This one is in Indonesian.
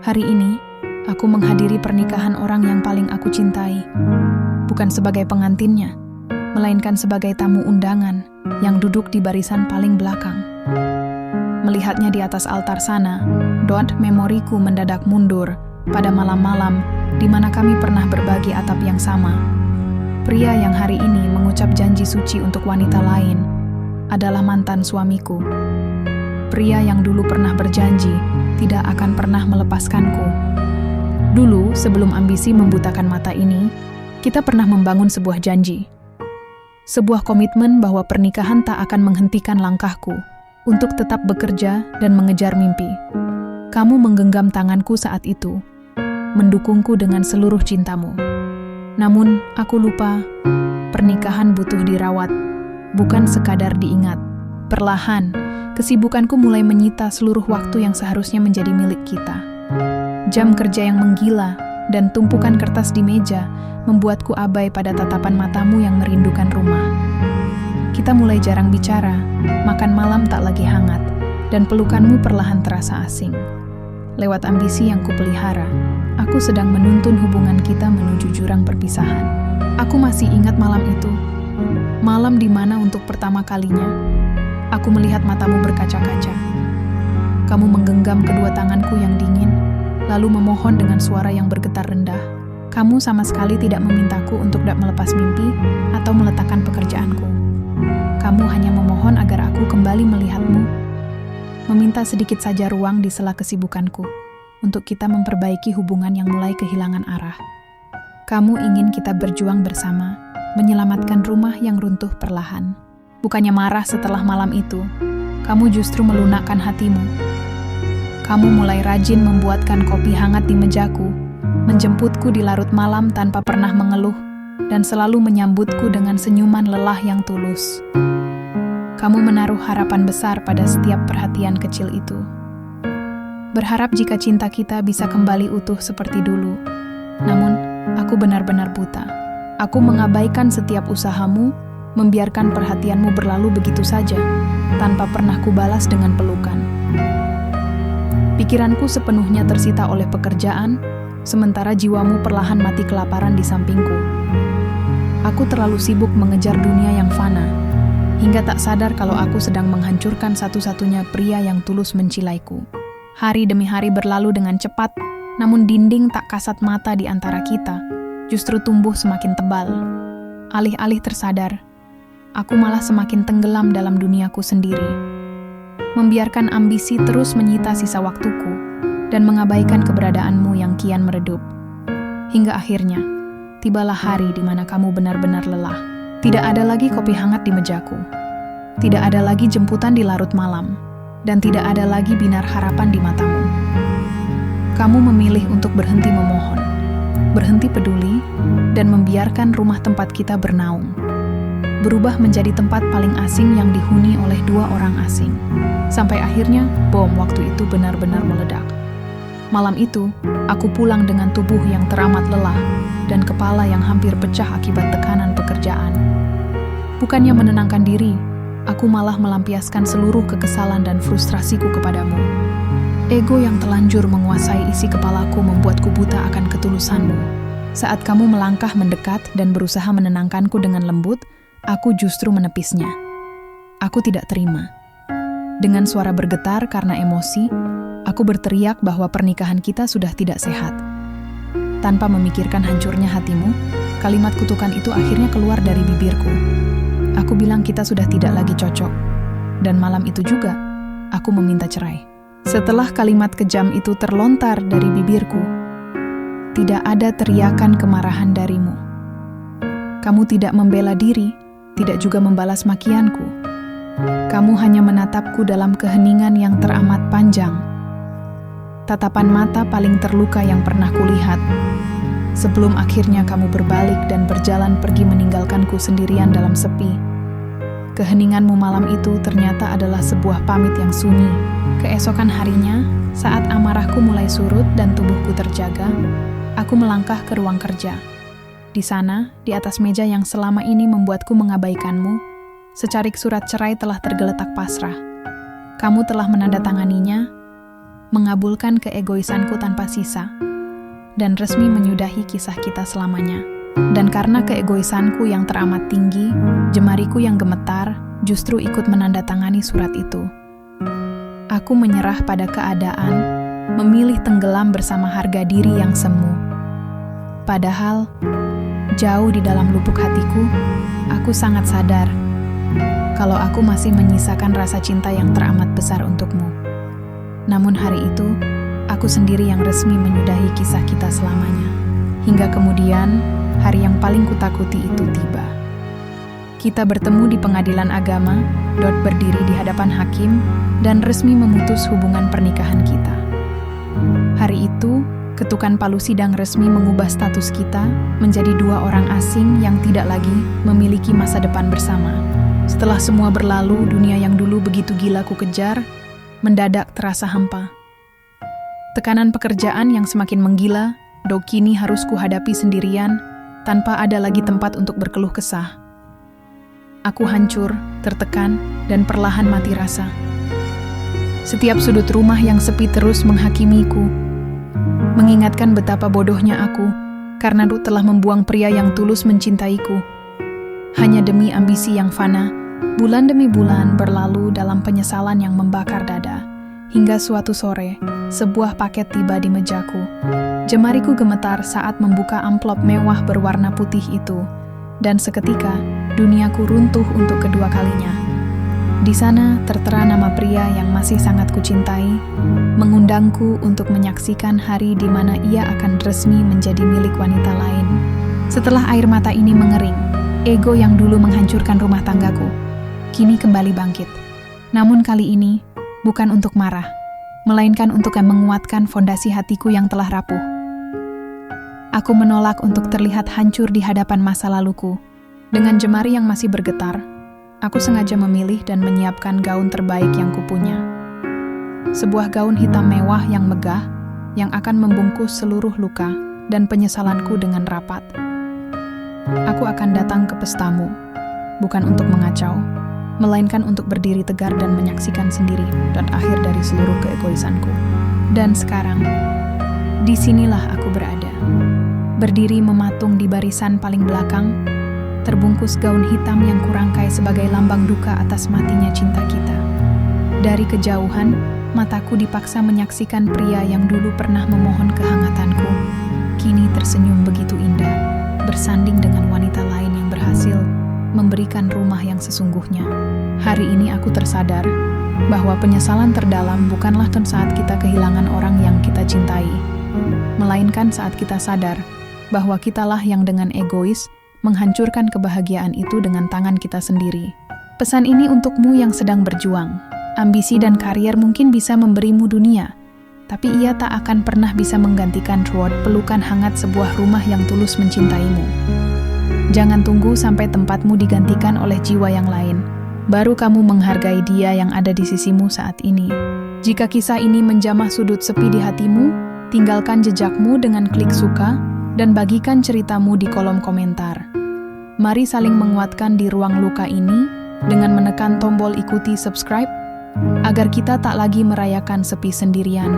Hari ini, aku menghadiri pernikahan orang yang paling aku cintai. Bukan sebagai pengantinnya, melainkan sebagai tamu undangan yang duduk di barisan paling belakang. Melihatnya di atas altar sana, dot memoriku mendadak mundur pada malam-malam di mana kami pernah berbagi atap yang sama. Pria yang hari ini mengucap janji suci untuk wanita lain adalah mantan suamiku. Pria yang dulu pernah berjanji tidak akan pernah melepaskanku. Dulu, sebelum ambisi membutakan mata ini, kita pernah membangun sebuah janji. Sebuah komitmen bahwa pernikahan tak akan menghentikan langkahku untuk tetap bekerja dan mengejar mimpi. Kamu menggenggam tanganku saat itu, mendukungku dengan seluruh cintamu. Namun, aku lupa, pernikahan butuh dirawat, bukan sekadar diingat. Perlahan, kesibukanku mulai menyita seluruh waktu yang seharusnya menjadi milik kita. Jam kerja yang menggila dan tumpukan kertas di meja membuatku abai pada tatapan matamu yang merindukan rumah. Kita mulai jarang bicara, makan malam tak lagi hangat, dan pelukanmu perlahan terasa asing. Lewat ambisi yang kupelihara, aku sedang menuntun hubungan kita menuju jurang perpisahan. Aku masih ingat malam itu, malam di mana untuk pertama kalinya, aku melihat matamu berkaca-kaca. Kamu menggenggam kedua tanganku yang dingin, lalu memohon dengan suara yang bergetar rendah. Kamu sama sekali tidak memintaku untuk tak melepas mimpi atau meletakkan pekerjaanku. Kamu hanya memohon agar aku kembali melihatmu, meminta sedikit saja ruang di sela kesibukanku untuk kita memperbaiki hubungan yang mulai kehilangan arah. Kamu ingin kita berjuang bersama, menyelamatkan rumah yang runtuh perlahan. Bukannya marah setelah malam itu, kamu justru melunakkan hatimu. Kamu mulai rajin membuatkan kopi hangat di mejaku, menjemputku di larut malam tanpa pernah mengeluh, dan selalu menyambutku dengan senyuman lelah yang tulus. Kamu menaruh harapan besar pada setiap perhatian kecil itu. Berharap jika cinta kita bisa kembali utuh seperti dulu. Namun, aku benar-benar buta. Aku mengabaikan setiap usahamu, membiarkan perhatianmu berlalu begitu saja, tanpa pernah kubalas dengan pelukan. Pikiranku sepenuhnya tersita oleh pekerjaan, sementara jiwamu perlahan mati kelaparan di sampingku. Aku terlalu sibuk mengejar dunia yang fana, hingga tak sadar kalau aku sedang menghancurkan satu-satunya pria yang tulus mencilaiku. Hari demi hari berlalu dengan cepat, namun dinding tak kasat mata di antara kita justru tumbuh semakin tebal. Alih-alih tersadar, aku malah semakin tenggelam dalam duniaku sendiri, membiarkan ambisi terus menyita sisa waktuku dan mengabaikan keberadaanmu yang kian meredup. Hingga akhirnya, tibalah hari di mana kamu benar-benar lelah. Tidak ada lagi kopi hangat di mejaku. Tidak ada lagi jemputan di larut malam. Dan tidak ada lagi binar harapan di matamu. Kamu memilih untuk berhenti memohon, berhenti peduli, dan membiarkan rumah tempat kita bernaung, berubah menjadi tempat paling asing yang dihuni oleh dua orang asing. Sampai akhirnya, bom waktu itu benar-benar meledak. Malam itu, aku pulang dengan tubuh yang teramat lelah dan kepala yang hampir pecah akibat tekanan pekerjaan. Bukannya menenangkan diri, aku malah melampiaskan seluruh kekesalan dan frustrasiku kepadamu. Ego yang telanjur menguasai isi kepalaku membuatku buta akan ketulusanmu. Saat kamu melangkah mendekat dan berusaha menenangkanku dengan lembut, aku justru menepisnya. Aku tidak terima. Dengan suara bergetar karena emosi, aku berteriak bahwa pernikahan kita sudah tidak sehat. Tanpa memikirkan hancurnya hatimu, kalimat kutukan itu akhirnya keluar dari bibirku. Aku bilang kita sudah tidak lagi cocok. Dan malam itu juga, aku meminta cerai. Setelah kalimat kejam itu terlontar dari bibirku, tidak ada teriakan kemarahan darimu. Kamu tidak membela diri, tidak juga membalas makianku. Kamu hanya menatapku dalam keheningan yang teramat panjang. Tatapan mata paling terluka yang pernah kulihat. Sebelum akhirnya kamu berbalik dan berjalan pergi meninggalkanku sendirian dalam sepi. Keheninganmu malam itu ternyata adalah sebuah pamit yang sunyi. Keesokan harinya, saat amarahku mulai surut dan tubuhku terjaga, aku melangkah ke ruang kerja. Di sana, di atas meja yang selama ini membuatku mengabaikanmu, secarik surat cerai telah tergeletak pasrah. Kamu telah menandatanganinya, mengabulkan keegoisanku tanpa sisa, dan resmi menyudahi kisah kita selamanya. Dan karena keegoisanku yang teramat tinggi, jemariku yang gemetar justru ikut menandatangani surat itu. Aku menyerah pada keadaan, memilih tenggelam bersama harga diri yang semu. Padahal, jauh di dalam lubuk hatiku, aku sangat sadar kalau aku masih menyisakan rasa cinta yang teramat besar untukmu. Namun hari itu, aku sendiri yang resmi menyudahi kisah kita selamanya. Hingga kemudian, hari yang paling kutakuti itu tiba. Kita bertemu di pengadilan agama, berdiri di hadapan hakim, dan resmi memutus hubungan pernikahan kita. Hari itu, ketukan palu sidang resmi mengubah status kita menjadi dua orang asing yang tidak lagi memiliki masa depan bersama. Setelah semua berlalu, dunia yang dulu begitu gila ku kejar, mendadak terasa hampa. Tekanan pekerjaan yang semakin menggila, kini harus kuhadapi sendirian, tanpa ada lagi tempat untuk berkeluh kesah. Aku hancur, tertekan, dan perlahan mati rasa. Setiap sudut rumah yang sepi terus menghakimiku, mengingatkan betapa bodohnya aku, karena telah membuang pria yang tulus mencintaiku. Hanya demi ambisi yang fana, bulan demi bulan berlalu dalam penyesalan yang membakar dada. Hingga suatu sore, sebuah paket tiba di mejaku. Jemariku gemetar saat membuka amplop mewah berwarna putih itu, dan seketika duniaku runtuh untuk kedua kalinya. Di sana tertera nama pria yang masih sangat kucintai, mengundangku untuk menyaksikan hari di mana ia akan resmi menjadi milik wanita lain. Setelah air mata ini mengering, ego yang dulu menghancurkan rumah tanggaku kini kembali bangkit. Namun kali ini bukan untuk marah, melainkan untuk menguatkan fondasi hatiku yang telah rapuh. Aku menolak untuk terlihat hancur di hadapan masa laluku. Dengan jemari yang masih bergetar, aku sengaja memilih dan menyiapkan gaun terbaik yang kupunya. Sebuah gaun hitam mewah yang megah, yang akan membungkus seluruh luka dan penyesalanku dengan rapat. Aku akan datang ke pestamu, bukan untuk mengacau, melainkan untuk berdiri tegar dan menyaksikan sendiri dan akhir dari seluruh keegoisanku. Dan sekarang, disinilah aku berada. Berdiri mematung di barisan paling belakang, terbungkus gaun hitam yang kurangkai sebagai lambang duka atas matinya cinta kita. Dari kejauhan, mataku dipaksa menyaksikan pria yang dulu pernah memohon kehangatanku, kini tersenyum begitu indah, bersanding dengan wanita lain yang berhasil memberikan rumah yang sesungguhnya. Hari ini aku tersadar bahwa penyesalan terdalam bukanlah saat kita kehilangan orang yang kita cintai, melainkan saat kita sadar bahwa kitalah yang dengan egois menghancurkan kebahagiaan itu dengan tangan kita sendiri. Pesan ini untukmu yang sedang berjuang. Ambisi dan karier mungkin bisa memberimu dunia, tapi ia tak akan pernah bisa menggantikan pelukan hangat sebuah rumah yang tulus mencintaimu. Jangan tunggu sampai tempatmu digantikan oleh jiwa yang lain, baru kamu menghargai dia yang ada di sisimu saat ini. Jika kisah ini menjamah sudut sepi di hatimu, tinggalkan jejakmu dengan klik suka dan bagikan ceritamu di kolom komentar. Mari saling menguatkan di ruang luka ini dengan menekan tombol ikuti subscribe, agar kita tak lagi merayakan sepi sendirian.